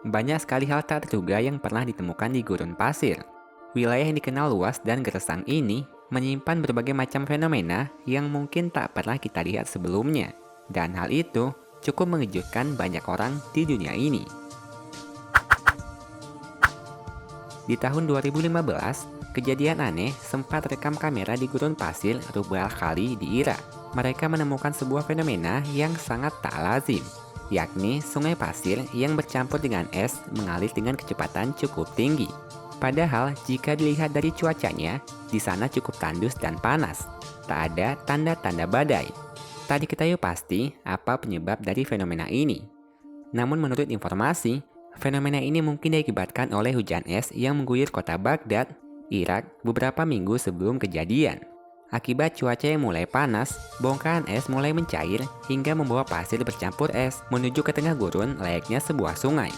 Banyak sekali hal tak terduga yang pernah ditemukan di gurun pasir. Wilayah yang dikenal luas dan gersang ini menyimpan berbagai macam fenomena yang mungkin tak pernah kita lihat sebelumnya. Dan hal itu cukup mengejutkan banyak orang di dunia ini. Di tahun 2015, kejadian aneh sempat rekam kamera di gurun pasir Rub al Khali di Irak. Mereka menemukan sebuah fenomena yang sangat tak lazim, yakni sungai pasir yang bercampur dengan es mengalir dengan kecepatan cukup tinggi. Padahal jika dilihat dari cuacanya, di sana cukup tandus dan panas. Tak ada tanda-tanda badai. Tak diketahui pasti apa penyebab dari fenomena ini. Namun menurut informasi, fenomena ini mungkin diakibatkan oleh hujan es yang mengguyur kota Baghdad, Irak beberapa minggu sebelum kejadian. Akibat cuaca yang mulai panas, bongkahan es mulai mencair hingga membawa pasir bercampur es menuju ke tengah gurun layaknya sebuah sungai.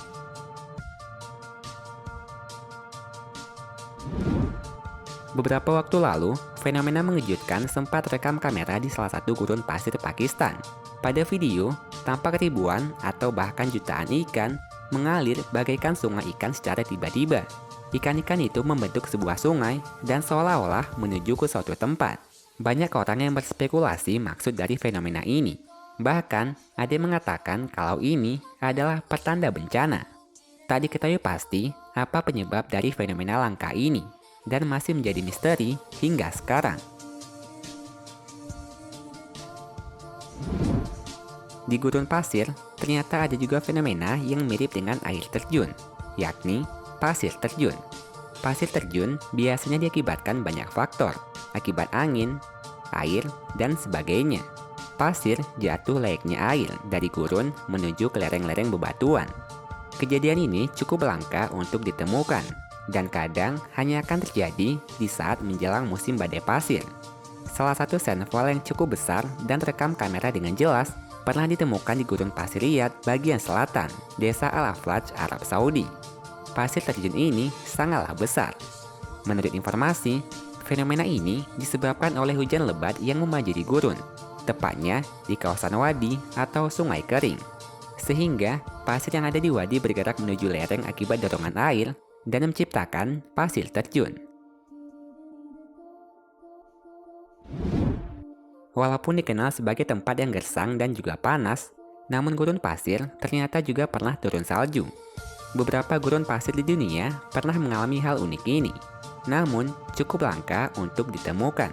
Beberapa waktu lalu, fenomena mengejutkan sempat rekam kamera di salah satu gurun pasir Pakistan. Pada video, tampak ribuan atau bahkan jutaan ikan mengalir bagaikan sungai ikan secara tiba-tiba. Ikan-ikan itu membentuk sebuah sungai dan seolah-olah menuju ke suatu tempat. Banyak orang yang berspekulasi maksud dari fenomena ini. Bahkan, ada yang mengatakan kalau ini adalah pertanda bencana. Tak diketahui pasti apa penyebab dari fenomena langka ini, dan masih menjadi misteri hingga sekarang. Di gurun pasir, ternyata ada juga fenomena yang mirip dengan air terjun, yakni pasir terjun. Pasir terjun biasanya diakibatkan banyak faktor, akibat angin, air, dan sebagainya. Pasir jatuh layaknya air dari gurun menuju ke lereng-lereng bebatuan. Kejadian ini cukup langka untuk ditemukan, dan kadang hanya akan terjadi di saat menjelang musim badai pasir. Salah satu sandfall yang cukup besar dan rekam kamera dengan jelas pernah ditemukan di gurun pasir Riyadh bagian selatan, desa Al-Aflaj, Arab Saudi. Pasir terjun ini sangatlah besar. Menurut informasi, fenomena ini disebabkan oleh hujan lebat yang memanjiri gurun, tepatnya di kawasan wadi atau sungai kering. Sehingga pasir yang ada di wadi bergerak menuju lereng akibat dorongan air dan menciptakan pasir terjun. Walaupun dikenal sebagai tempat yang gersang dan juga panas, namun gurun pasir ternyata juga pernah turun salju. Beberapa gurun pasir di dunia pernah mengalami hal unik ini, namun cukup langka untuk ditemukan.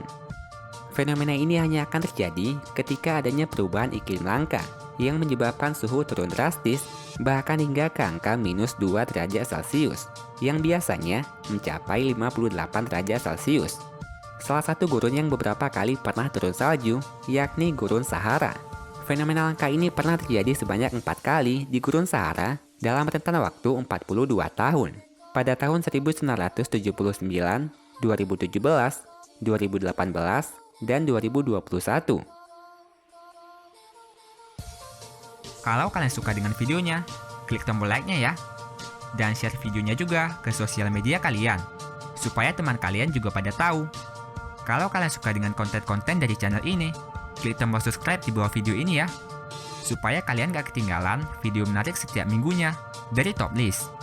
Fenomena ini hanya akan terjadi ketika adanya perubahan iklim langka yang menyebabkan suhu turun drastis, bahkan hingga ke angka minus 2 derajat Celcius, yang biasanya mencapai 58 derajat Celcius. Salah satu gurun yang beberapa kali pernah turun salju, yakni Gurun Sahara. Fenomena langka ini pernah terjadi sebanyak 4 kali di Gurun Sahara dalam rentan waktu 42 tahun. Pada tahun 1979, 2017, 2018, dan 2021. Kalau kalian suka dengan videonya, klik tombol like-nya ya. Dan share videonya juga ke sosial media kalian, supaya teman kalian juga pada tahu. Kalau kalian suka dengan konten-konten dari channel ini, klik tombol subscribe di bawah video ini ya, supaya kalian gak ketinggalan video menarik setiap minggunya dari Top List.